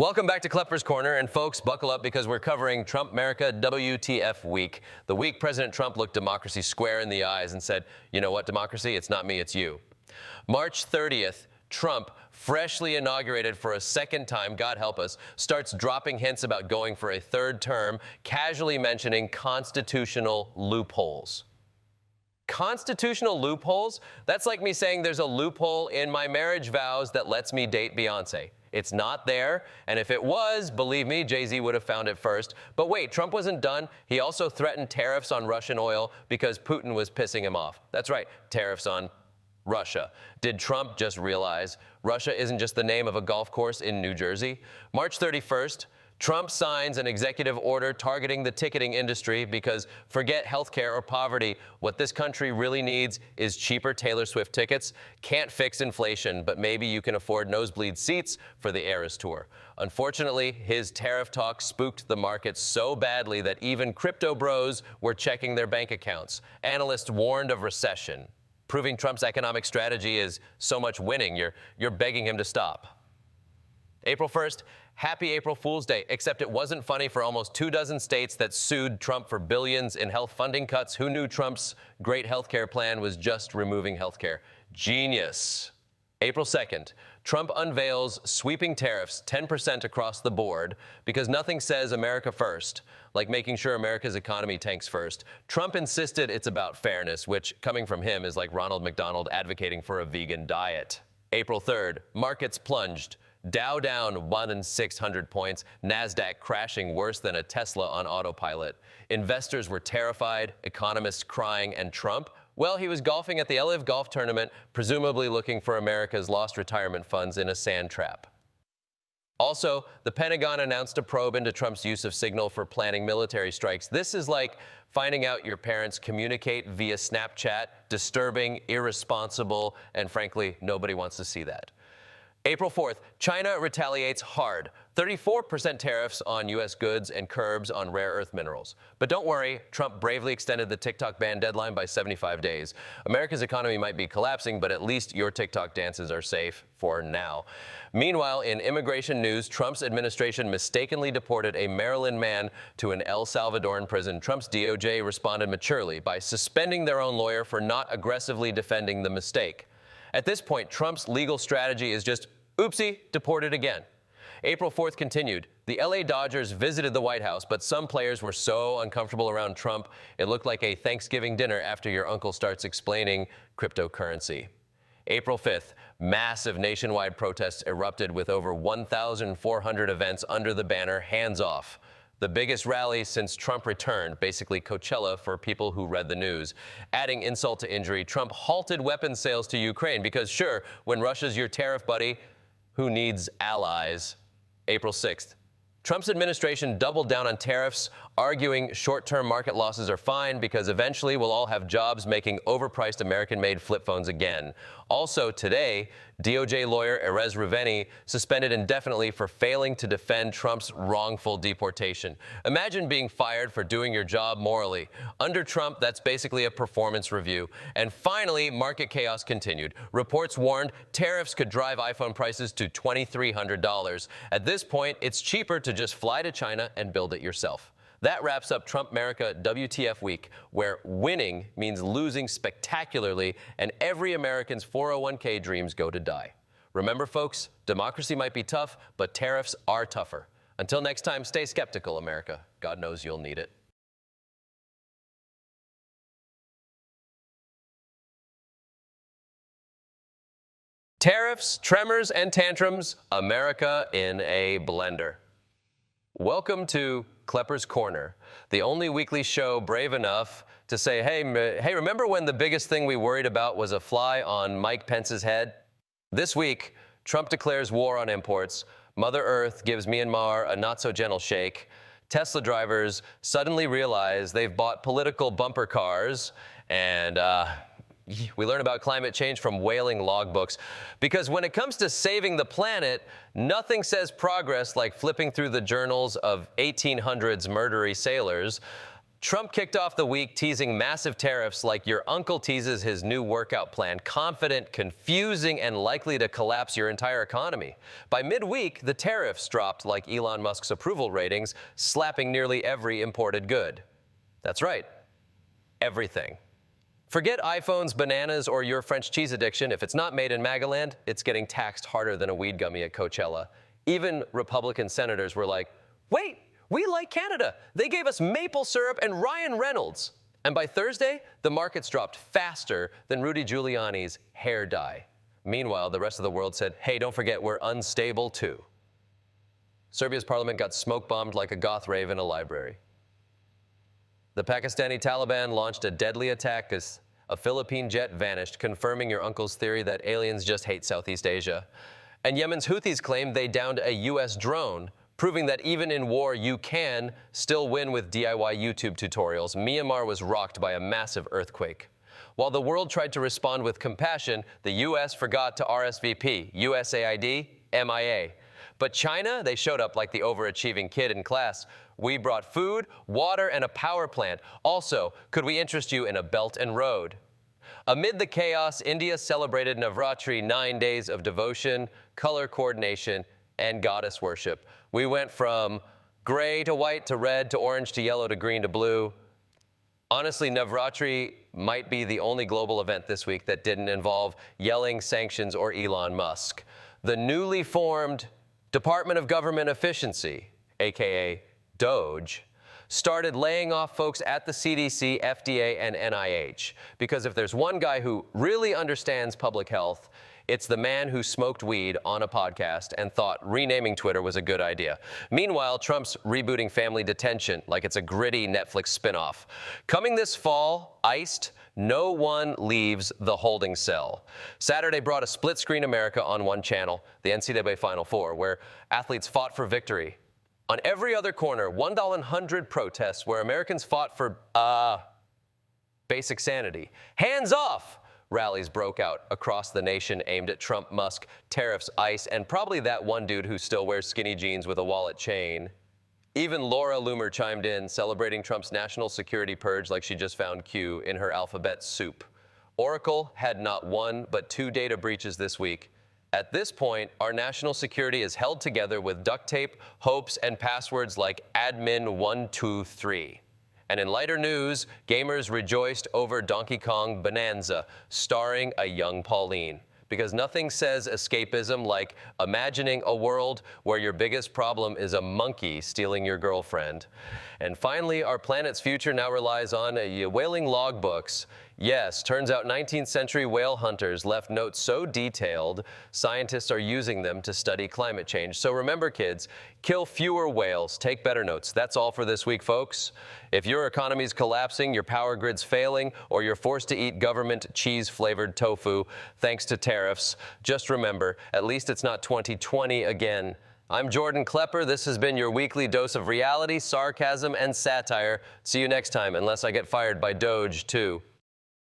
Welcome back to Kleppers Corner, and folks, buckle up because we're covering Trump Merica WTF week. The week President Trump looked democracy square in the eyes and said, you know what, democracy, it's not me, it's you. March 30th, Trump, freshly inaugurated for a second time, God help us, starts dropping hints about going for a third term, casually mentioning constitutional loopholes. Constitutional loopholes? That's like me saying there's a loophole in my marriage vows that lets me date Beyonce. It's not there, and if it was, believe me, Jay-Z would have found it first. But wait, Trump wasn't done. He also threatened tariffs on Russian oil because Putin was pissing him off. That's right, tariffs on Russia. Did Trump just realize Russia isn't just the name of a golf course in New Jersey? March 31st, Trump signs an executive order targeting the ticketing industry because forget healthcare or poverty. What this country really needs is cheaper Taylor Swift tickets. Can't fix inflation, but maybe you can afford nosebleed seats for the Eras Tour. Unfortunately, his tariff talk spooked the market so badly that even crypto bros were checking their bank accounts. Analysts warned of recession. Proving Trump's economic strategy is so much winning, you're begging him to stop. April 1st, happy April Fool's Day, except it wasn't funny for almost 24 states that sued Trump for billions in health funding cuts. Who knew Trump's great healthcare plan was just removing healthcare? Genius. April 2nd, Trump unveils sweeping tariffs 10% across the board because nothing says America first, like making sure America's economy tanks first. Trump insisted it's about fairness, which, coming from him, is like Ronald McDonald advocating for a vegan diet. April 3rd, markets plunged. Dow down 1,600 points, NASDAQ crashing worse than a Tesla on autopilot. Investors were terrified, economists crying, and Trump, well, he was golfing at the LIV Golf Tournament, presumably looking for America's lost retirement funds in a sand trap. Also, the Pentagon announced a probe into Trump's use of Signal for planning military strikes. This is like finding out your parents communicate via Snapchat, disturbing, irresponsible, and frankly, nobody wants to see that. April 4th, China retaliates hard. 34% tariffs on U.S. goods and curbs on rare earth minerals. But don't worry, Trump bravely extended the TikTok ban deadline by 75 days. America's economy might be collapsing, but at least your TikTok dances are safe for now. Meanwhile, in immigration news, Trump's administration mistakenly deported a Maryland man to an El Salvadoran prison. Trump's DOJ responded maturely by suspending their own lawyer for not aggressively defending the mistake. At this point, Trump's legal strategy is just, oopsie, deported again. April 4th continued. The LA Dodgers visited the White House, but some players were so uncomfortable around Trump, it looked like a Thanksgiving dinner after your uncle starts explaining cryptocurrency. April 5th, massive nationwide protests erupted with over 1,400 events under the banner Hands Off. The biggest rally since Trump returned, basically Coachella for people who read the news. Adding insult to injury, Trump halted weapons sales to Ukraine because sure, when Russia's your tariff buddy, who needs allies? April 6th. Trump's administration doubled down on tariffs, arguing short-term market losses are fine because eventually we'll all have jobs making overpriced American-made flip phones again. Also today, DOJ lawyer Erez Ruveni suspended indefinitely for failing to defend Trump's wrongful deportation. Imagine being fired for doing your job morally. Under Trump, that's basically a performance review. And finally, market chaos continued. Reports warned tariffs could drive iPhone prices to $2,300. At this point, it's cheaper to just fly to China and build it yourself. That wraps up Trump Merica WTF week, where winning means losing spectacularly and every American's 401k dreams go to die. Remember, folks, democracy might be tough, but tariffs are tougher. Until next time, stay skeptical, America. God knows you'll need it. Tariffs, tremors, and tantrums, America in a blender. Welcome to Kleppers Corner, the only weekly show brave enough to say, hey, remember when the biggest thing we worried about was a fly on Mike Pence's head? This week, Trump declares war on imports, Mother Earth gives Myanmar a not-so-gentle shake, Tesla drivers suddenly realize they've bought political bumper cars, and we learn about climate change from whaling logbooks. Because when it comes to saving the planet, nothing says progress like flipping through the journals of 1800s murdery sailors. Trump kicked off the week teasing massive tariffs like your uncle teases his new workout plan, confident, confusing, and likely to collapse your entire economy. By midweek, the tariffs dropped like Elon Musk's approval ratings, slapping nearly every imported good. That's right, everything. Forget iPhones, bananas, or your French cheese addiction. If it's not made in Magaland, it's getting taxed harder than a weed gummy at Coachella. Even Republican senators were like, wait, we like Canada. They gave us maple syrup and Ryan Reynolds. And by Thursday, the markets dropped faster than Rudy Giuliani's hair dye. Meanwhile, the rest of the world said, hey, don't forget, we're unstable too. Serbia's parliament got smoke-bombed like a goth rave in a library. The Pakistani Taliban launched a deadly attack as a Philippine jet vanished, confirming your uncle's theory that aliens just hate Southeast Asia. And Yemen's Houthis claimed they downed a U.S. drone, proving that even in war, you can still win with DIY YouTube tutorials. Myanmar was rocked by a massive earthquake. While the world tried to respond with compassion, the U.S. forgot to RSVP, USAID, MIA. But China, they showed up like the overachieving kid in class. We brought food, water, and a power plant. Also, could we interest you in a Belt and Road? Amid the chaos, India celebrated Navratri, 9 days of devotion, color coordination, and goddess worship. We went from gray to white to red to orange to yellow to green to blue. Honestly, Navratri might be the only global event this week that didn't involve yelling, sanctions, or Elon Musk. The newly formed Department of Government Efficiency, aka DOGE, started laying off folks at the CDC, FDA, and NIH. Because if there's one guy who really understands public health, it's the man who smoked weed on a podcast and thought renaming Twitter was a good idea. Meanwhile, Trump's rebooting family detention like it's a gritty Netflix spinoff. Coming this fall, iced, no one leaves the holding cell. Saturday brought a split-screen America on one channel, the NCAA Final Four, where athletes fought for victory. On every other corner, $1 protests where Americans fought for, basic sanity. Hands off! Rallies broke out across the nation aimed at Trump, Musk, tariffs, ICE, and probably that one dude who still wears skinny jeans with a wallet chain. Even Laura Loomer chimed in, celebrating Trump's national security purge like she just found Q in her alphabet soup. Oracle had not one but 2 data breaches this week. At this point, our national security is held together with duct tape, hopes, and passwords like admin123. And in lighter news, gamers rejoiced over Donkey Kong Bonanza, starring a young Pauline. Because nothing says escapism like imagining a world where your biggest problem is a monkey stealing your girlfriend. And finally, our planet's future now relies on whaling logbooks. Yes, turns out 19th century whale hunters left notes so detailed, scientists are using them to study climate change. So remember, kids, kill fewer whales, take better notes. That's all for this week, folks. If your economy's collapsing, your power grid's failing, or you're forced to eat government cheese-flavored tofu thanks to tariffs, just remember, at least it's not 2020 again. I'm Jordan Klepper. This has been your weekly dose of reality, sarcasm, and satire. See you next time, unless I get fired by Doge, too.